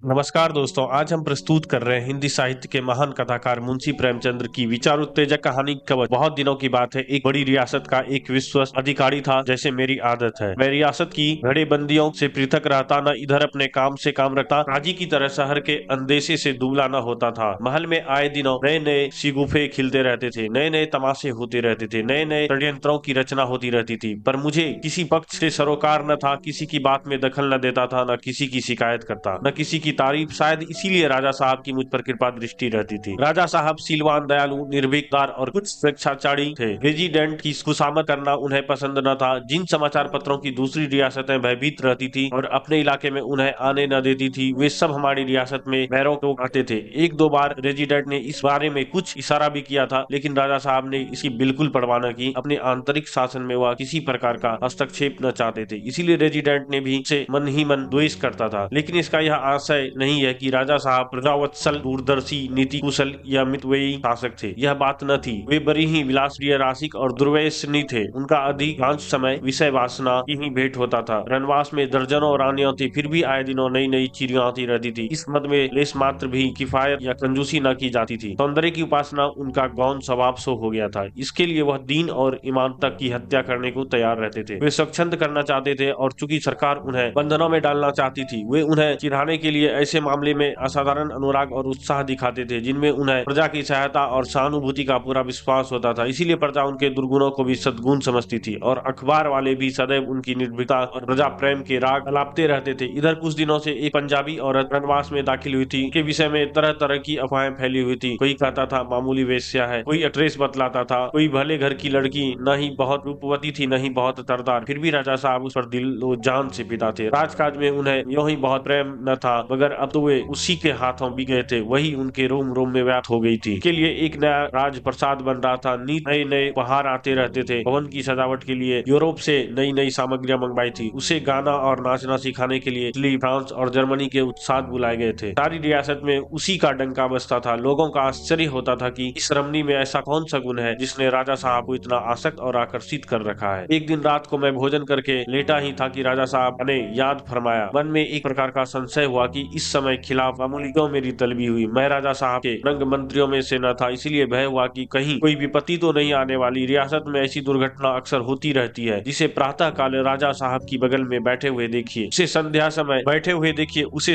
नमस्कार दोस्तों, आज हम प्रस्तुत कर रहे हैं हिंदी साहित्य के महान कथाकार मुंशी प्रेमचंद्र की विचार उत्तेजक कहानी कवच। बहुत दिनों की बात है, एक बड़ी रियासत का एक विश्वस्त अधिकारी था। जैसे मेरी आदत है, मैं रियासत की घड़ेबंदियों से पृथक रहता, न इधर अपने काम से काम रखता, काजी की तरह शहर के अंदेशे से दूल्हा न होता था। महल में आए दिनों नए नए शिगुफे खिलते रहते थे, नए नए तमाशे होते रहते थे, नए नए षड्यंत्रों की रचना होती रहती थी। पर मुझे किसी पक्ष से सरोकार न था, किसी की बात में दखल न देता था, न किसी की शिकायत करता, न किसी की तारीफ। शायद इसीलिए राजा साहब की मुझ पर कृपा दृष्टि रहती थी। राजा साहब सीलवान, दयालु, निर्भीकदार और कुछ स्वेच्छाचारी थे। रेजिडेंट की खुशामद करना उन्हें पसंद न था। जिन समाचार पत्रों की दूसरी रियासतें भयभीत रहती थी और अपने इलाके में उन्हें आने न देती थी, वे सब हमारी रियासत में पैरों को आते थे। एक दो बार रेजिडेंट ने इस बारे में कुछ इशारा भी किया था, लेकिन राजा साहब ने इसकी बिल्कुल परवाह न की। अपने आंतरिक शासन में वह किसी प्रकार का हस्तक्षेप न चाहते थे, इसीलिए रेजिडेंट ने भी से मन ही मन द्वेष करता था। लेकिन इसका यह आशय नहीं है कि राजा साहब प्रजावत्सल, दूरदर्शी, नीति कुशल या मितव्ययी शासक थे। यह बात न थी। वे बड़ी ही विलासप्रिय, रासिक और दुर्व्यसनी थे। उनका अधिकांश समय विषय वासना की ही भेंट होता था। रनवास में दर्जनों रानियां थी, फिर भी आए दिनों नई नई चिड़ियां आती रहती थी। इस मद में लेस मात्र भी किफायत या कंजूसी न की जाती थी। सौंदर्य की उपासना उनका गौण स्वभाव सो हो गया था। इसके लिए वह दीन और ईमानता की हत्या करने को तैयार रहते थे। वे स्वच्छंद करना चाहते थे, और चूंकि सरकार उन्हें बंधनों में डालना चाहती थी, वे उन्हें चिढ़ाने के लिए ऐसे मामले में असाधारण अनुराग और उत्साह दिखाते थे जिनमें उन्हें प्रजा की सहायता और सहानुभूति का पूरा विश्वास होता था। इसीलिए प्रजा उनके दुर्गुणों को भी सद्गुण समझती थी, और अखबार वाले भी सदैव उनकी निर्भीकता और प्रजा प्रेम के राग अलापते रहते थे। इधर कुछ दिनों से एक पंजाबी औरत रनवास में दाखिल हुई थी। के विषय में तरह तरह की अफवाहें फैली हुई थी। कोई कहता था मामूली वेश्या है, कोई एड्रेस बतलाता था, कोई भले घर की लड़की, न ही बहुत रूपवती थी, न ही बहुत तरदार। फिर भी राजा साहब उस पर दिलो जान से फिदा थे। राजकाज में उन्हें यूं ही बहुत प्रेम न था, मगर अब तो वे उसी के हाथों बिक गए थे। वही उनके रोम रोम में व्याप्त हो गई थी। के लिए एक नया राज प्रसाद बन रहा था। नए नए उपहार आते रहते थे। भवन की सजावट के लिए यूरोप से नई नई सामग्रियां मंगवाई थी। उसे गाना और नाचना सिखाने के लिए इटली, फ्रांस और जर्मनी के उत्साह बुलाए गए थे। सारी रियासत में उसी का डंका बजता था। लोगों का आश्चर्य होता था कि इस रमणी में ऐसा कौन सा गुण है जिसने राजा साहब को इतना आसक्त और आकर्षित कर रखा है। एक दिन रात को मैं भोजन करके लेटा ही था कि राजा साहब ने याद फरमाया। मन में एक प्रकार का संशय हुआ कि इस समय खिलाफ मामूली क्यों मेरी तलबी हुई। मैं राजा साहब के रंग मंत्रियों में से न था, इसीलिए भय हुआ कि कहीं कोई विपत्ति तो नहीं आने वाली। रियासत में ऐसी दुर्घटना अक्सर होती रहती है, जिसे प्रातः काल राजा साहब की बगल में बैठे हुए देखिए, उसे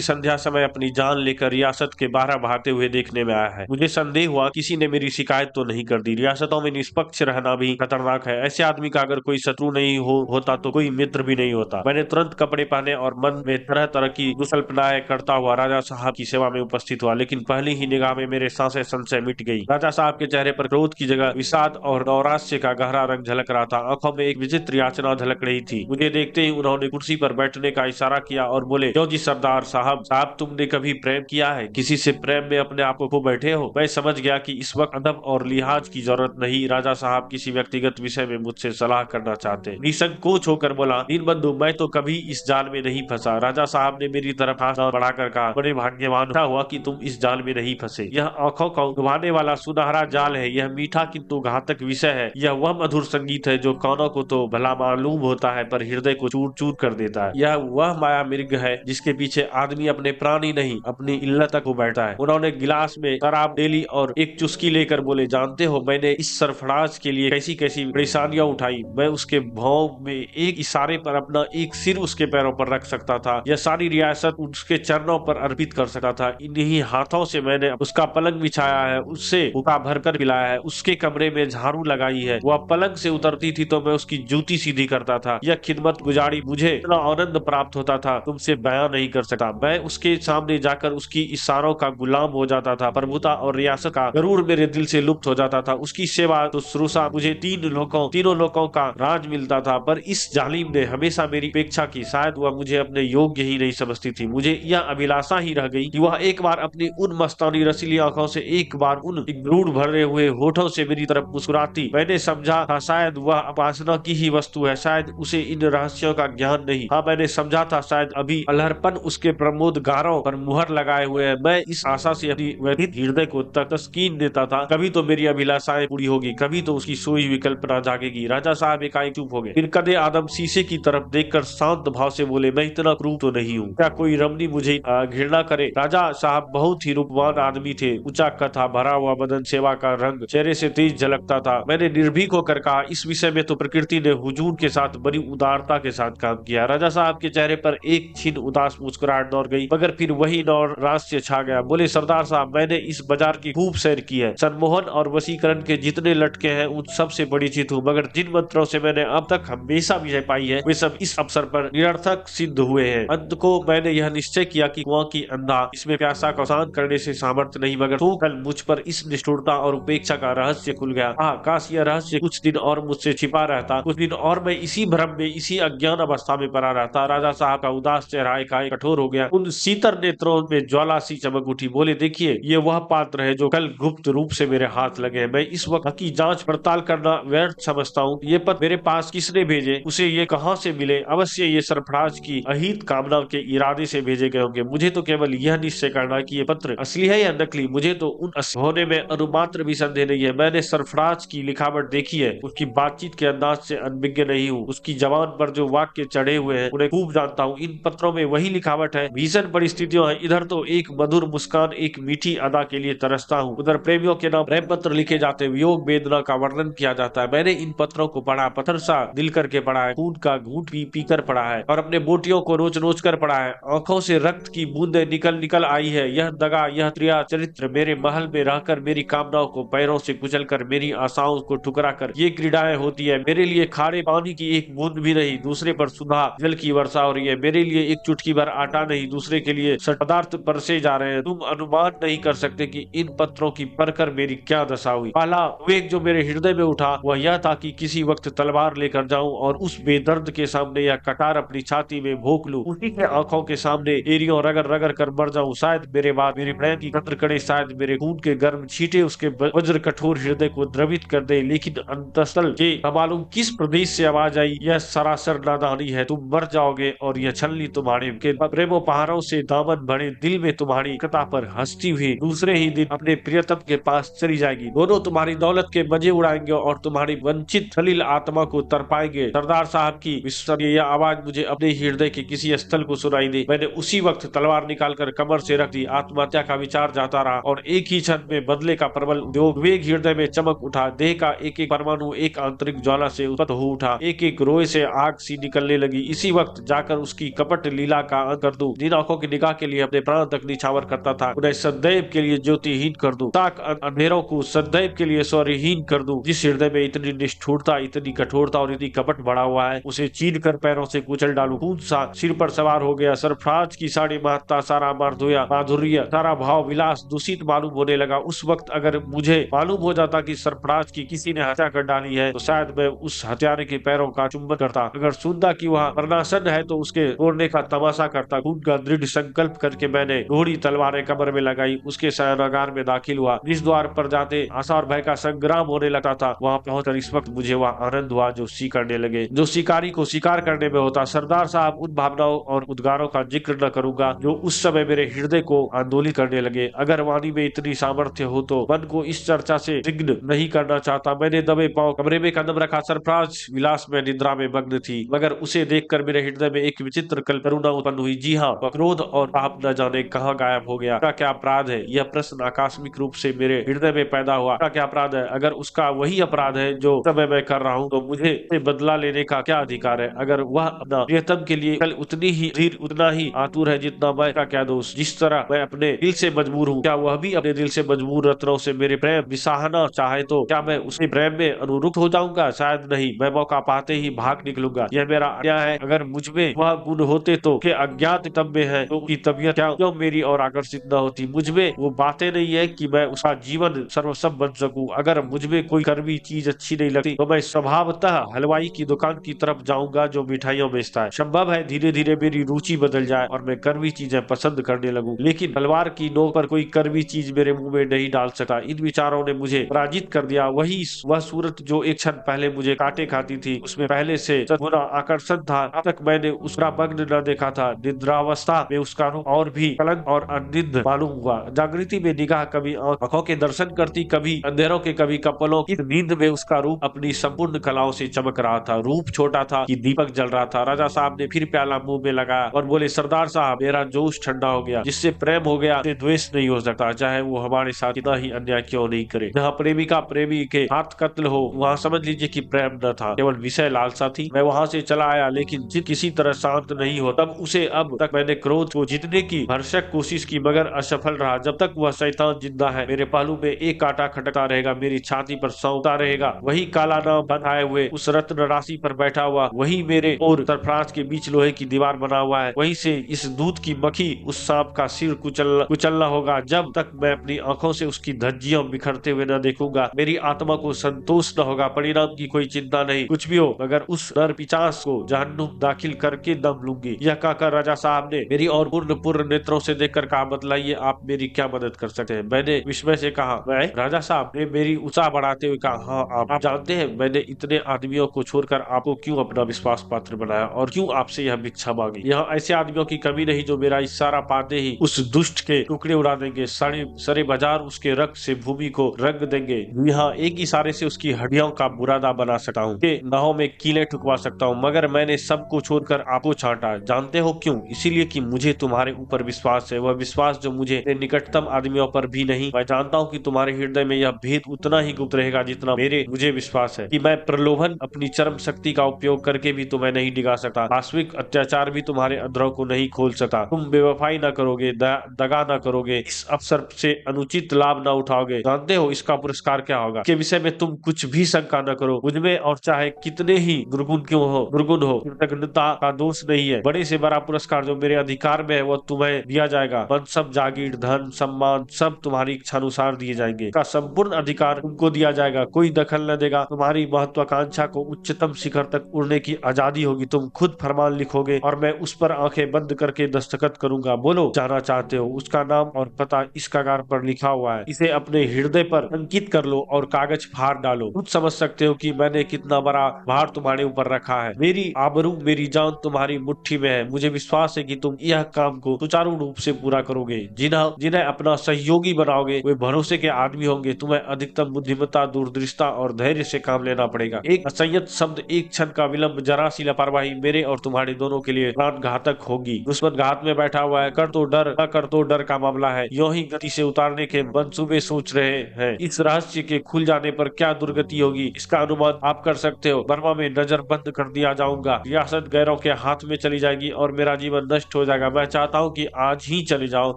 संध्या समय अपनी जान लेकर रियासत के बाहर भागते हुए देखने में आया है। मुझे संदेह हुआ किसी ने मेरी शिकायत तो नहीं कर दी। रियासतों में निष्पक्ष रहना भी खतरनाक है। ऐसे आदमी का अगर कोई शत्रु नहीं होता तो कोई मित्र भी नहीं होता। मैंने तुरंत कपड़े पहने और मन में तरह तरह की दुष्कल्पनाएं करता हुआ राजा साहब की सेवा में उपस्थित हुआ। लेकिन पहली ही निगाह में मेरे सांसें संशय मिट गई। राजा साहब के चेहरे पर क्रोध की जगह विषाद और नौराश्य का गहरा रंग झलक रहा था। आंखों में एक विचित्र याचना झलक रही थी। मुझे देखते ही उन्होंने कुर्सी पर बैठने का इशारा किया और बोले, क्यों जी सरदार साहब तुमने कभी प्रेम किया है? किसी से प्रेम में अपने आप को खो बैठे हो? मैं समझ गया कि इस वक्त अदब और लिहाज की जरूरत नहीं। राजा साहब किसी व्यक्तिगत विषय में मुझसे सलाह करना चाहते। निसंकोच होकर बोला, दीनबंधु, मैं तो कभी इस जाल में नहीं फंसा। राजा साहब ने मेरी तरफ हाथ बढ़ाकर कहा, बड़े भाग्यवान हुआ कि तुम इस जाल में नहीं फंसे। यह आंखों को लुभाने वाला सुनहरा जाल है। यह मीठा किंतु घातक विषय है। यह वह मधुर संगीत है जो कानों को तो भला मालूम होता है, पर हृदय को चूर चूर कर देता है। यह वह माया मृग है जिसके पीछे आदमी अपने प्राण ही नहीं, अपनी इल्लत तक को बैठा है। उन्होंने गिलास में शराब डेली और एक चुस्की लेकर बोले, जानते हो मैंने इस सरफराज के लिए कैसी कैसी परेशानियां उठाई। मैं उसके भाव में एक इशारे पर अपना एक सिर उसके पैरों पर रख सकता था। यह सारी रियासत उसके चरणों पर अर्पित कर सकता था। इन्हीं हाथों से मैंने उसका पलंग बिछाया है, उससे हुक्का भरकर पिलाया है, उसके कमरे में झाड़ू लगाई है। वह पलंग से उतरती थी तो मैं उसकी जूती सीधी करता था। यह खिदमत गुजारी मुझे इतना आनंद प्राप्त होता था, तुमसे बयां नहीं कर सकता। मैं उसके सामने जाकर उसकी इशारों का गुलाम हो जाता था। प्रभुता और रियासत का गरूर मेरे दिल से लुप्त हो जाता था। उसकी सेवा तो शुश्रूषा मुझे तीनों लोगों का राज मिलता था। पर इस जालिम ने हमेशा मेरी उपेक्षा की। शायद वह मुझे अपने योग्य ही नहीं समझती थी। मुझे यह अभिलाषा ही रह गई कि वह एक बार अपनी उन मस्तानी रसीली आंखों से, एक बार उन क्रूर भरे हुए होठों से मेरी तरफ मुस्कुराती। मैंने समझा था शायद वह उपासना की ही वस्तु है, शायद उसे इन रहस्यों का ज्ञान नहीं। हाँ, मैंने समझा था शायद अभी अलहरपन उसके प्रमोद गारों पर मुहर लगाए हुए है। मैं इस आशा से अपनी व्यथित हृदय को तस्कीन देता था, कभी तो मेरी अभिलाषाएं पूरी होगी, कभी तो उसकी सोई हुई कल्पना जागेगी। राजा साहब एकाएक चुप हो गए। फिर कदे आदम शीशे की तरफ देखकर शांत भाव से बोले, मैं इतना क्रूर तो नहीं हूँ। क्या कोई रमणी मुझे मेरी घृणा करे। राजा साहब बहुत ही रूपवान आदमी थे, ऊंचा कथा, भरा हुआ बदन, सेवा का रंग चेहरे से तेज झलकता था। मैंने निर्भीक होकर कहा, इस विषय में तो प्रकृति ने हुजूर के साथ बड़ी उदारता के साथ काम किया। राजा साहब के चेहरे पर एक क्षण उदास मुस्कुराहट दौड़ गई, मगर फिर वही नौराश्य छा गया। बोले, सरदार साहब, मैंने इस बाजार की खूब सैर की है, सम्मोहन और वशीकरण के जितने लटके हैं उन सबसे परिचित हूँ, मगर जिन मंत्रों से मैंने अब तक हमेशा विजय पाई है वे सब इस अवसर पर निरर्थक सिद्ध हुए हैं। अंत को मैंने यह निश्चय किया कि कुआं की अंधा इसमें प्यासा का शांत करने से सामर्थ्य नहीं, मगर तो कल मुझ पर इस निष्ठुरता और उपेक्षा का रहस्य खुल गया। काश यह रहस्य कुछ दिन और मुझसे छिपा रहता, कुछ दिन और मैं इसी भ्रम में, इसी अज्ञान अवस्था में पड़ा रहता। राजा साहब का उदास चेहरा एकाएक कठोर हो गया, उन शीतल नेत्रों में ज्वाला सी चमक उठी। बोले, देखिए, ये वह पात्र है जो कल गुप्त रूप से मेरे हाथ लगे। मैं इस वक्त की जांच पड़ताल करना व्यर्थ समझता हूँ। ये पत्र मेरे पास किसने भेजे, उसे ये कहाँ से मिले? अवश्य ये सरफराज की अहित कामना के इरादे से भेजे गए होंगे। मुझे तो केवल यह निश्चय करना कि ये पत्र असली है या नकली। मुझे तो उन होने में अनुमात्र भी संदेह नहीं है। मैंने सरफराज की लिखावट देखी है, उसकी बातचीत के अंदाज से अनभिज्ञ नहीं हूँ। उसकी जबान पर जो वाक्य चढ़े हुए हैं उन्हें खूब जानता हूँ। इन पत्रों में वही लिखावट है। भीषण परिस्थितियों है, इधर तो एक मधुर मुस्कान, एक मीठी अदा के लिए तरसता हूँ, उधर प्रेमियों के नाम प्रेम पत्र लिखे जाते, वियोग वेदना का वर्णन किया जाता है। मैंने इन पत्रों को पढ़ा, पत्थर सा दिल करके पढ़ा है, खून का घूंट पी पी कर पढ़ा है और अपने बोटियों को नोच नोच कर पढ़ा है। आंखों से रक्त की बूंदें निकल निकल आई है। यह दगा, यह त्रिया चरित्र मेरे महल में रहकर मेरी कामनाओं को पैरों से कुचलकर, मेरी आशाओं को ठुकरा कर ये क्रीड़ाएं होती है। मेरे लिए खारे पानी की एक बूंद भी नहीं, दूसरे पर सुधा जल की वर्षा हो रही है। मेरे लिए एक चुटकी भर आटा नहीं, दूसरे के लिए पदार्थ परसे जा रहे हैं। तुम अनुमान नहीं कर सकते कि इन पत्रों की पढ़कर मेरी क्या दशा हुई। पहला विवेक जो मेरे हृदय में उठा वह यह था कि किसी वक्त तलवार लेकर जाऊं और उस बेदर्द के सामने या कटार अपनी छाती में भोंक लूं, उसी के आंखों के सामने एरियों रगड़ रगड़ कर मर जाऊं। शायद मेरे बाद मेरे प्रेम की कत्र करे, शायद मेरे खून के गर्म छींटे उसके वज्र कठोर हृदय को द्रवित कर दे। लेकिन अंतस्थल के मालूम किस प्रदेश से आवाज आई, यह सरासर नादानी है। तुम मर जाओगे और यह छलनी तुम्हारे प्रेमोपहारों से दामन भरे दिल में तुम्हारी कथा पर हंसती हुई दूसरे ही दिन अपने प्रियतम के पास चली जाएगी। दोनों तुम्हारी दौलत के मजे उड़ाएंगे और तुम्हारी वंचित सलील आत्मा को तरपाएंगे। सरदार साहब की विश्वसनीय यह आवाज मुझे अपने हृदय के किसी स्थल को सुनाई दी। मैंने उसी वक्त तलवार निकालकर कमर से रख दी। आत्महत्या का विचार जाता रहा और एक ही क्षण में बदले का प्रबल वेग हृदय में चमक उठा। देह का एक एक परमाणु एक आंतरिक ज्वाला से उत्पन्न हो उठा, एक एक रोए से आग सी निकलने लगी। इसी वक्त जाकर उसकी कपट लीला का अंत कर दूं। जिन आंखों की निगाह के लिए अपने प्राण तक निछावर करता था उन्हें सदैव के लिए ज्योतिहीन कर दूं। ताक अंधेरों को सदैव के लिए सौर्यहीन कर दूं। जिस हृदय में इतनी निष्ठुरता, इतनी कठोरता और इतनी कपट बढ़ा हुआ है उसे चीर कर पैरों से कुचल डालूं। खून सा सिर पर सवार हो गया। सरफराज की सारी महत्ता, सारा माधुर्य, सारा भाव विलास दूषित मालूम होने लगा। उस वक्त अगर मुझे मालूम हो जाता कि सरफराज की किसी ने हत्या कर डाली है तो शायद मैं उस हत्यारे के पैरों का चुंबन करता। अगर सुनता कि वह मरणासन है तो उसके तोड़ने का तमाशा करता। खून का दृढ़ संकल्प करके मैंने घोड़ी तलवारें कमर में लगाई, उसके शयनागार में दाखिल हुआ। इस द्वार पर जाते आशा और भय का संग्राम होने लगता था। वहां पहुंचकर इस वक्त मुझे वह आनंद हुआ जो करने लगे, जो शिकारी को शिकार करने में होता। सरदार साहब, उन भावनाओं और उद्गारों का जिक्र न करूंगा जो उस समय मेरे हृदय को आंदोलित करने लगे। अगर वाणी में इतनी सामर्थ्य हो तो मन को इस चर्चा से विघ्न नहीं करना चाहता। मैंने दबे पांव कमरे में कदम रखा। सरफराज विलास में निद्रा में मग्न थी, मगर उसे देखकर मेरे हृदय में एक विचित्र करुणा उत्पन्न हुई। जी हाँ, क्रोध और पाप न जाने कहाँ गायब हो गया। उसका क्या अपराध है? यह प्रश्न आकस्मिक रूप से मेरे हृदय में पैदा हुआ। उसका क्या अपराध है? अगर उसका वही अपराध है जो समय मैं कर रहा हूँ तो मुझे बदला लेने का क्या अधिकार है? अगर वह अपना प्रियतम के लिए कल उतनी ही धीर, उतना ही आतुर है जितना मैं, का क्या दोष? जिस तरह मैं अपने दिल से मजबूर हूँ, क्या वह भी अपने दिल से मजबूर रत्नों से मेरे प्रेम विसाहना चाहे तो क्या मैं उसके प्रेम में अनुरुक्त हो जाऊंगा? शायद नहीं, मैं मौका पाते ही भाग निकलूंगा। यह मेरा अन्याय है। अगर मुझमें वह गुण होते तो के अज्ञात तब में है तो उसकी तबीयत क्यों मेरी और आकर्षित न होती? मुझमें वो बातें नहीं है कि मैं उसका जीवन सर्वस्व बन सकूं। अगर मुझमें कोई कड़वी चीज अच्छी नहीं लगती तो मैं स्वभावतः हलवाई की दुकान की तरफ जाऊंगा जो मिठाइयों बेचता है। संभव है धीरे धीरे मेरी रुचि बदल जाए और मैं कड़वी चीजें पसंद करने लगूं, लेकिन तलवार की नोक पर कोई कड़वी चीज मेरे मुंह में नहीं डाल सका। इन विचारों ने मुझे पराजित कर दिया। वह सूरत जो एक क्षण पहले मुझे काटे खाती थी, उसमें पहले से होना आकर्षण था। अब तक मैंने उसका मग्न न देखा था। निद्रावस्था में उसका रूप और भी कलंक और अनिंद मालूम हुआ। जागृति में निगाह कभी आंखों के दर्शन करती, कभी अंधेरों के, कभी कपलों की। नींद में उसका रूप अपनी संपूर्ण कलाओं से चमक रहा था। रूप छोटा था कि दीपक जल रहा था। राजा साहब ने फिर प्याला मुंह में लगाया और बोले, सरदार साहब, मेरा जोश ठंडा हो गया। जिससे प्रेम हो गया उससे द्वेष नहीं हो सकता, चाहे वो हमारे साथ कितना ही अन्याय क्यों नहीं करे। जहाँ प्रेमिका प्रेमी के हाथ कत्ल हो वहाँ समझ लीजिए कि प्रेम न था, केवल विषय लालसा थी। मैं वहाँ से चला आया, लेकिन जिद किसी तरह शांत नहीं हो। तब उसे अब तक मैंने क्रोध को जीतने की भरसक कोशिश की, मगर असफल रहा। जब तक वह शैतान जिंदा है, मेरे पहलू में एक कांटा खटकता रहेगा, मेरी छाती पर सौंपता रहेगा। वही काला नाम बनाए हुए उस रत्न राशि पर बैठा हुआ, वही मेरे और सरफराज के बीच लोहे की दीवार बना हुआ है। वहीं से इस दूध की मक्खी उस सांप का सिर कुचलना होगा। जब तक मैं अपनी आंखों से उसकी धज्जियां बिखरते हुए न देखूंगा, मेरी आत्मा को संतोष न होगा। परिणाम की कोई चिंता नहीं, कुछ भी हो, मगर उस नर पिशाच को जहन्नुम दाखिल करके दम लूंगी। यह कहकर राजा साहब ने मेरी और पूर्ण नेत्रों से देखकर कहा, बतलाइए आप मेरी क्या मदद कर सकते हैं। मैंने विस्मय से कहा, मैं? राजा साहब ने मेरी उत्साह बढ़ाते हुए कहा, हाँ आप जानते हैं मैंने इतने आदमियों को छोड़कर आपको क्यों अपना विश्वास पात्र बनाया और क्यों आपसे यह भिक्षा मांगी। यहाँ ऐसे आदमियों की कमी नहीं जो मेरा इशारा पाते ही उस दुष्ट के टुकड़े उड़ा देंगे, सारे बाजार उसके रक्त से भूमि को रंग देंगे। यहाँ एक इशारे से उसकी हड्डियों का बुरादा बना सकता हूँ, के नाहों में कीले ठुकवा सकता हूँ, मगर मैंने सबको छोड़कर आपको छांटा। जानते हो क्यों? इसीलिए कि मुझे तुम्हारे ऊपर विश्वास है, वह विश्वास जो मुझे निकटतम आदमियों पर भी नहीं। मैं जानता हूँ कि तुम्हारे हृदय में यह भेद उतना ही गुप्त रहेगा जितना मुझे विश्वास है कि मैं प्रलोभन अपनी चरम शक्ति का उपयोग करके भी तुम्हें नहीं डिगा सकता। वास्तविक अत्याचार भी तुम्हारे अधरों को नहीं खोल सकता। तुम बेवफाई न करोगे, दगा न करोगे, इस अवसर से अनुचित लाभ न उठाओगे। जानते हो इसका पुरस्कार क्या होगा? के विषय में तुम कुछ भी शंका न करो। मुझमें और चाहे कितने ही दुर्गुण हो, कृतज्ञता का दोष नहीं है। बड़े से बड़ा पुरस्कार जो मेरे अधिकार में है वो तुम्हें दिया जाएगा। मनसब, जागीर, धन, सम्मान सब तुम्हारी इच्छा अनुसार दिए जाएंगे। का संपूर्ण अधिकार तुमको दिया जाएगा, कोई दखल न देगा। तुम्हारी महत्वाकांक्षा को उच्चतम शिखर तक उड़ने की आजादी होगी। तुम खुद फरमान लिखोगे और मैं उस पर आंखें बंद करके दस्तखत करूंगा। बोलो जाना चाहते हो? उसका नाम और पता इस कागज पर लिखा हुआ है, इसे अपने हृदय पर अंकित कर लो और कागज फाड़ डालो। खुद समझ सकते हो कि मैंने कितना बड़ा भार तुम्हारे ऊपर रखा है। मेरी आबरू, मेरी जान तुम्हारी मुट्ठी में है। मुझे विश्वास है कि तुम यह काम को सुचारू रूप से पूरा करोगे। जिन्हें अपना सहयोगी बनाओगे वे भरोसे के आदमी होंगे। तुम्हें अधिकतम बुद्धिमत्ता, दूरदृष्टा और धैर्य से काम लेना पड़ेगा। एक असंयत शब्द, एक क्षण का विलंब, जरा सी लापरवाही मेरे और तुम्हारे दोनों के लिए प्राण घातक होगी। दुश्मन घात में बैठा हुआ है, कर तो डर, न कर तो डर का मामला है। यूं ही गति से उतारने के मंसूबे सोच रहे हैं। इस रहस्य के खुल जाने पर क्या दुर्गति होगी इसका अनुमान आप कर सकते हो। बर्मा में नजर बंद कर दिया जाऊंगा, रियासत गैरों के हाथ में चली जाएगी और मेरा जीवन नष्ट हो जाएगा। मैं चाहता हूँ कि आज ही चले जाओ।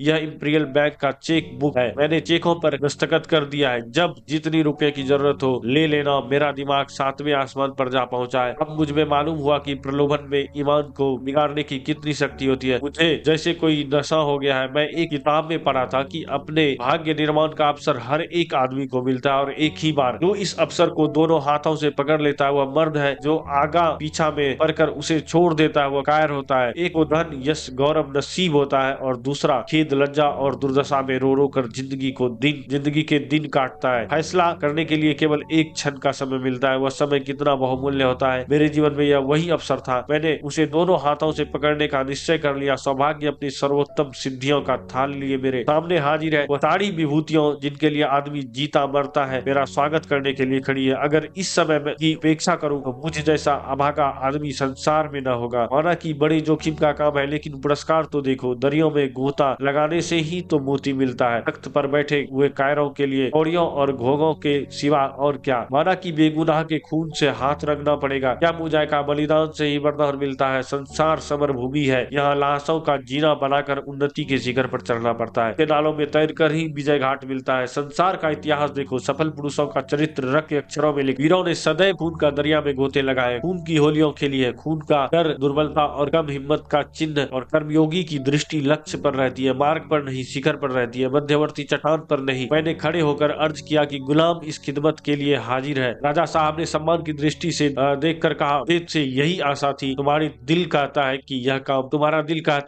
यह इंपीरियल बैंक का चेक बुक है, मैंने चेकों पर दस्तखत कर दिया है। जब जितनी रुपए की जरूरत हो ले लेना। मेरा दिमाग 7वें आसमान पर जा पहुंचा है। अब मुझ में मालूम हुआ कि प्रलोभन में ईमान को बिगाड़ने की कितनी शक्ति होती है। मुझे जैसे कोई नशा हो गया है। मैं एक किताब में पढ़ा था कि अपने भाग्य निर्माण का अवसर हर एक आदमी को मिलता है और एक ही बार। जो इस अवसर को दोनों हाथों से पकड़ लेता है वह मर्द है, जो आगा पीछा में पढ़कर उसे छोड़ देता है वह कायर होता है। एक को धन, यश, गौरव नसीब होता है और दूसरा खेद, लज्जा और दुर्दशा में रो रो कर जिंदगी के दिन काटता है। फैसला करने के लिए केवल एक क्षण का समय मिलता है। वह समय कितना बहुमूल्य होता है। मेरे जीवन में यह वही अवसर था। मैंने उसे दोनों हाथों से पकड़ने का निश्चय कर लिया। सौभाग्य अपनी सर्वोत्तम सिद्धियों का थाल लिए मेरे सामने हाजिर है। वह सारी विभूतियों जिनके लिए आदमी जीता मरता है मेरा स्वागत करने के लिए खड़ी है। अगर इस समय की उपेक्षा करूं तो मुझ जैसा अभागा आदमी संसार में न होगा। माना कि बड़े जोखिम का काम है, लेकिन पुरस्कार तो देखो, दरियों में गोता लगाने से ही तो मोती मिलता है। तख्त पर बैठे हुए कायरों के लिए कौड़ियों और घोगों के सिवा और क्या। माना कि बेगुनाह के खून से हाथ रंगना पड़ेगा। क्या मुझे का बलिदान से ही वरदान मिलता है। संसार समर भूमि है, यहाँ लाशों का जीना बनाकर उन्नति के शिखर पर चढ़ना पड़ता है। नालों में तैर कर ही विजय घाट मिलता है। संसार का इतिहास देखो, सफल पुरुषों का चरित्र रक्त अक्षरों में लिखा। वीरों ने सदैव खून का दरिया में गोते लगाए, खून की होलियों खेली है। खून का डर दुर्बलता और कम हिम्मत का चिन्ह और कर्मयोगी की दृष्टि लक्ष्य पर रहती है, मार्ग पर नहीं शिखर पर रहती है, मध्यवर्ती चट्टान पर नहीं। मैंने खड़े होकर अर्ज किया कि गुलाम इस खिदमत के लिए हाजिर है। राजा साहब ने सम्मान की दृष्टि से देखकर कहा, वेद से यही आशा थी। तुम्हारा दिल कहता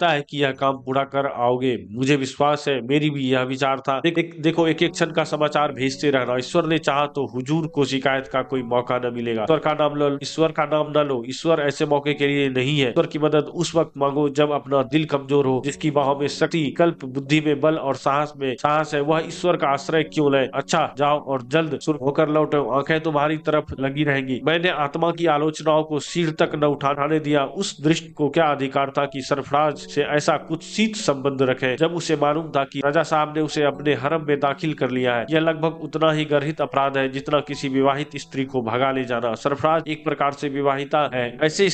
है कि यह काम पूरा कर आओगे। मुझे विश्वास है मेरी भी यह विचार था। देखो एक एक क्षण का समाचार भेजते रहना। ईश्वर ने चाहा तो हुजूर को शिकायत का कोई मौका न मिलेगा। ईश्वर का नाम न लो। ईश्वर ऐसे मौके के लिए नहीं है। ईश्वर की मदद उस वक्त मांगो जब अपना दिल कमजोर हो। जिसकी बाहों में शक्ति, कल्प, बुद्धि में बल और साहस है वह ईश्वर का आश्रय क्यों ले। अच्छा जाओ और जल्द सुर होकर लौटो। आंखें तुम्हारी तरफ लगी रहेंगी। मैंने आत्मा की आलोचनाओं को सिर तक न उठाने दिया। उस दृष्टि को क्या अधिकार था कि सरफराज से ऐसा कुत्सित संबंध रखे जब उसे मालूम था कि राजा साहब ने उसे अपने हरम में दाखिल कर लिया है। यह लगभग उतना ही गर्हित अपराध है जितना किसी विवाहित स्त्री को भगा ले जाना। सरफराज एक प्रकार से विवाहिता है, ऐसी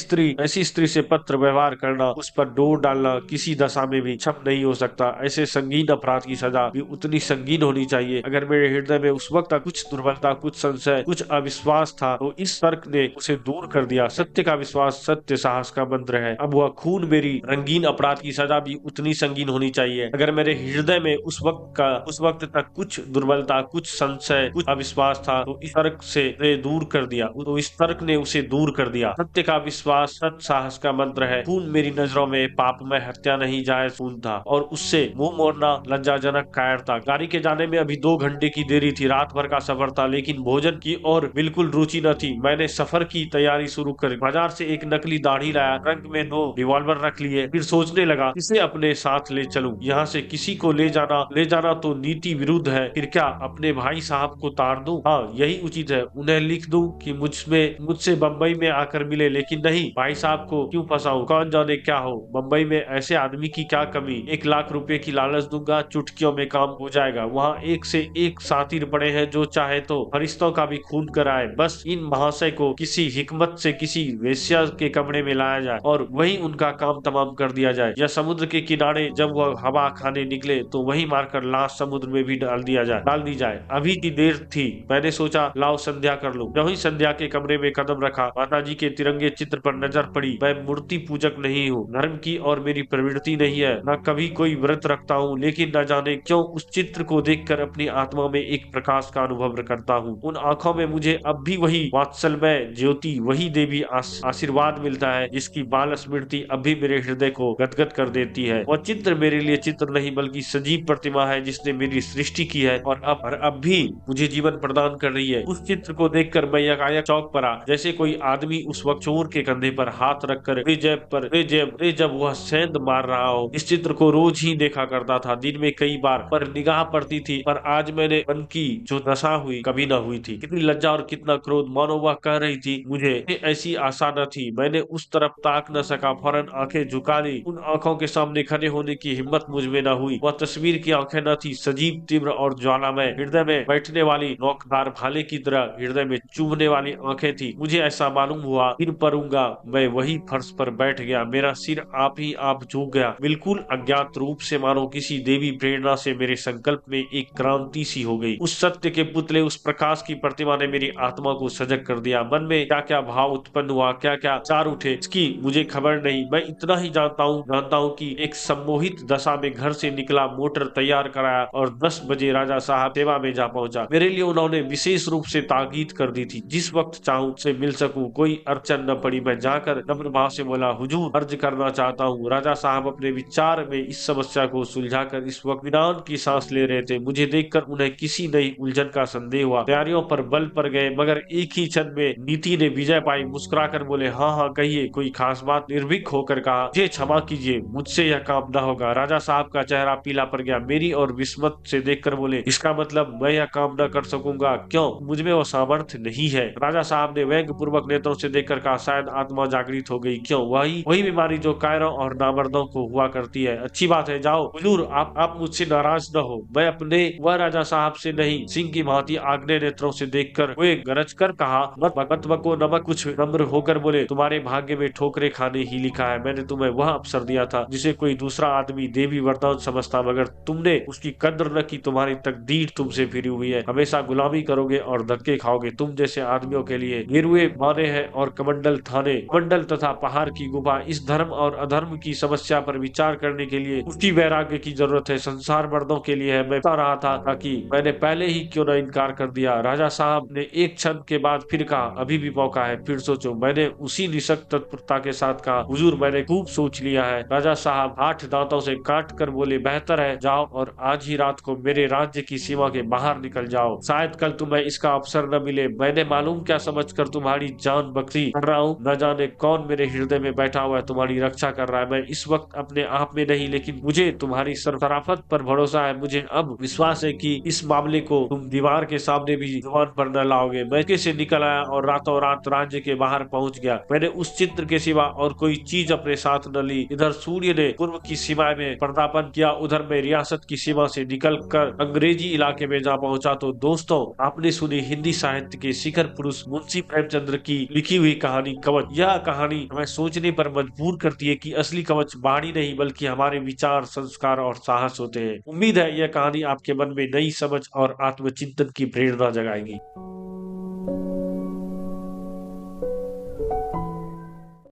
स्त्री से पत्र व्यवहार करना, उस पर डोर डालना किसी दशा में भी क्षम नहीं हो सकता। ऐसे संगीन अपराध की सजा भी उतनी संगीन होनी चाहिए। अगर मेरे हृदय में उस वक्त कुछ दुर्बलता, कुछ संशय, कुछ अविश्वास था तो इस तर्क ने उसे दूर कर दिया। सत्य का विश्वास सत्य साहस का मंत्र है। अब वह खून मेरी रंगीन अपराध की सजा भी उतनी संगीन होनी चाहिए। अगर मेरे हृदय में उस वक्त तक कुछ दुर्बलता, कुछ संशय, कुछ अविश्वास था तो इस तर्क से दूर कर दिया, तो इस तर्क ने उसे दूर कर दिया। सत्य का विश्वास सत्य साहस का मंत्र है। खून मेरी नजरों में पाप में हत्या नहीं जायज खून था और उससे मुंह मोड़ना लज्जाजनक कायर था। गाड़ी के जाने में अभी 2 घंटे की देरी थी। रात भर का सफर था लेकिन भोजन की और बिल्कुल रुचि न थी। मैंने सफर की तैयारी शुरू कर बाजार से एक नकली दाढ़ी लाया, ट्रंक में 2 रिवॉल्वर रख लिए। फिर सोचने लगा किसे अपने साथ ले चलूं। यहाँ से किसी को ले जाना तो नीति विरुद्ध है। फिर क्या अपने भाई साहब को तार दूं? हाँ, यही उचित है। उन्हें लिख दूं कि मुझसे बम्बई में आकर मिले, लेकिन नहीं, भाई साहब को क्यों फंसाऊं? कौन जाने क्या हो। बम्बई में ऐसे आदमी की क्या कमी। 1 लाख रुपए की लालच दूंगा, चुटकियों में काम हो जाएगा। वहाँ एक से एक साथी पड़े हैं, जो चाहे तो फरिश्तों का भी खून कराए। बस इन महाशय को किसी हिकमत से किसी वेश्या के कमरे में लाया जाए और वही उनका काम तमाम कर दिया जाए। या समुद्र के किनारे जब वह हवा खाने निकले तो वही मारकर लाश समुद्र में भी डाल दी जाए। अभी की देर थी, मैंने सोचा लाओ संध्या कर लूं। जब ही संध्या के कमरे में कदम रखा, माताजी के तिरंगे चित्र पर नजर पड़ी। मैं मूर्ति पूजक नहीं हूँ, धर्म की और मेरी प्रवृत्ति नहीं है, न कभी कोई व्रत रखता हूँ, लेकिन न जाने क्यों उस चित्र को देखकर अपनी आत्मा में एक प्रकाश का अनुभव करता हूँ। उन आंखों में मुझे अब भी वही वात्सल्यमय ज्योति, वही देवी आशीर्वाद मिलता है जिसकी बाल स्मृति अब भी मेरे हृदय को गदगद कर देती है। वह चित्र मेरे लिए चित्र नहीं बल्कि सजीव प्रतिमा है जिसने मेरी सृष्टि की है और अब भी मुझे जीवन प्रदान कर रही है। उस चित्र को देखकर मैं यकायक चौंक पड़ा, जैसे कोई आदमी उस वक्त चोर के कंधे पर हाथ रखकर रे जब वह सेंध मार रहा हो। इस चित्र को रोज ही देखा करता था, दिन में कई बार, पर निगाह पड़ती थी। पर आज मैंने मन की जो दशा हुई कभी न हुई थी। कितनी लज्जा और कितना क्रोध, मानो वह कह रही थी मुझे ऐसी आशा न थी। मैंने उस तरफ ताक न सका, फौरन आंखें झुका ली। उन आंखों के सामने खड़े होने की हिम्मत मुझ में न हुई। वह तस्वीर की आंखें न थी, सजीव, तीव्र और ज्वालामय, हृदय में बैठने वाली नोकदार भाले की तरह हृदय में चुभने वाली आंखें थी। मुझे ऐसा मालूम हुआ गिर पड़ूंगा। मैं वही फर्श पर बैठ गया, मेरा सिर आप झुक गया। बिल्कुल अज्ञात रूप से, मानो किसी देवी प्रेरणा से मेरे संकल्प में एक क्रांति सी हो गई। उस सत्य के पुतले, उस प्रकाश की प्रतिमा ने मेरी आत्मा को सजग कर दिया। मन में क्या क्या भाव उत्पन्न हुआ, क्या क्या चार उठे, इसकी मुझे खबर नहीं। मैं इतना ही जानता हूँ कि एक सम्मोहित दशा में घर से निकला, मोटर तैयार कराया और 10 बजे राजा साहब सेवा में जा पहुंचा। मेरे लिए उन्होंने विशेष रूप से ताकीद कर दी थी, जिस वक्त चाहूं से मिल सकूं, कोई अड़चन न पड़ी। मैं जाकर नम्र भाव से बोला, हुजूर, अर्ज करना चाहता हूँ। राजा साहब अपने विचार में इस समस्या को सुलझाकर इस वक्त विराम की सांस ले रहे थे। मुझे देखकर उन्हें किसी नई उलझन का संदेह हुआ। तैयारियों पर बल पड़ गए, मगर एक ही क्षण में नीति ने विजय पाई। मुस्कुराकर बोले, हाँ हाँ कहिए, कोई खास बात? निर्भीक होकर कहा, मुझे क्षमा कीजिए, मुझसे यह काम न होगा। राजा साहब का चेहरा पीला पड़ गया। मेरी और विस्मत से देखकर बोले, इसका मतलब मैं यह काम न कर सकूंगा? क्यों? मुझ में वो सामर्थ्य नहीं है। राजा साहब ने व्यंग पूर्वक नेत्रों से देखकर कहा, शायद आत्मा जागृत हो गई। क्यों? वही बीमारी जो कायरों और नामर्दों को हुआ करती है। अच्छी बात है, जाओ। हुजूर, आप मुझसे नाराज न हो। मैं अपने वह राजा साहब से नहीं, सिंह की भांति आग्नेय नेत्रों से देखकर वे गरज कर कहा, मत बको नमक। कुछ नम्र होकर बोले, तुम्हारे भाग्य में ठोकरे खाने ही लिखा है। मैंने तुम्हें वह अवसर दिया था जिसे कोई दूसरा आदमी देवी वरदान समझता, मगर तुमने उसकी कद्र न की। तुम्हारी तकदीर तुमसे फिरी हुई है। हमेशा गुलामी करोगे और धक्के खाओगे। तुम जैसे आदमियों के लिए गिरुए माने हैं और कमंडल थाने, कमंडल तथा पहाड़ की गुफा। इस धर्म और अधर्म की समस्या पर विचार करने के लिए उसकी वैराग्य की जरूरत है। संसार मर्दों के लिए है। मैं बता रहा था ताकि मैंने पहले ही क्यों न इनकार कर दिया। राजा साहब ने एक क्षण के बाद फिर कहा, अभी भी मौका है, फिर सोचो। मैंने उसी निशक्त तत्परता के साथ कहा, हुजूर, मैंने खूब सोच लिया है। राजा साहब 8 दांतों से काट कर बोले, बेहतर है, जाओ और आज ही रात को मेरे राज्य की सीमा के बाहर निकल जाओ। शायद कल तुम्हें इसका अवसर न मिले। मैंने मालूम क्या समझकर तुम्हारी जान बख्शी कर रहा हूँ। न जाने कौन मेरे हृदय में बैठा हुआ है, तुम्हारी रक्षा कर रहा है। मैं इस वक्त अपने आप में नहीं, लेकिन मुझे तुम्हारी शराफत पर भरोसा है। मुझे अब विश्वास है कि इस मामले को तुम दीवार के सामने भी जुबान पर न लाओगे। मैं कैसे निकल आया और रातों रात राज्य के बाहर पहुंच गया। मैंने उस चित्र के सिवा और कोई चीज अपने साथ न ली। इधर जिधर सूर्य ने पूर्व की सीमा में पदार्पण किया, उधर मैं रियासत की सीमा से निकलकर अंग्रेजी इलाके में जा पहुंचा। तो दोस्तों, आपने सुनी हिंदी साहित्य के शिखर पुरुष मुंशी प्रेमचंद्र की लिखी हुई कहानी कवच। यह कहानी हमें सोचने पर मजबूर करती है कि असली कवच बाणी नहीं बल्कि हमारे विचार, संस्कार और साहस होते हैं। उम्मीद है यह कहानी आपके मन में नई समझ और आत्मचिंतन की प्रेरणा जगाएगी।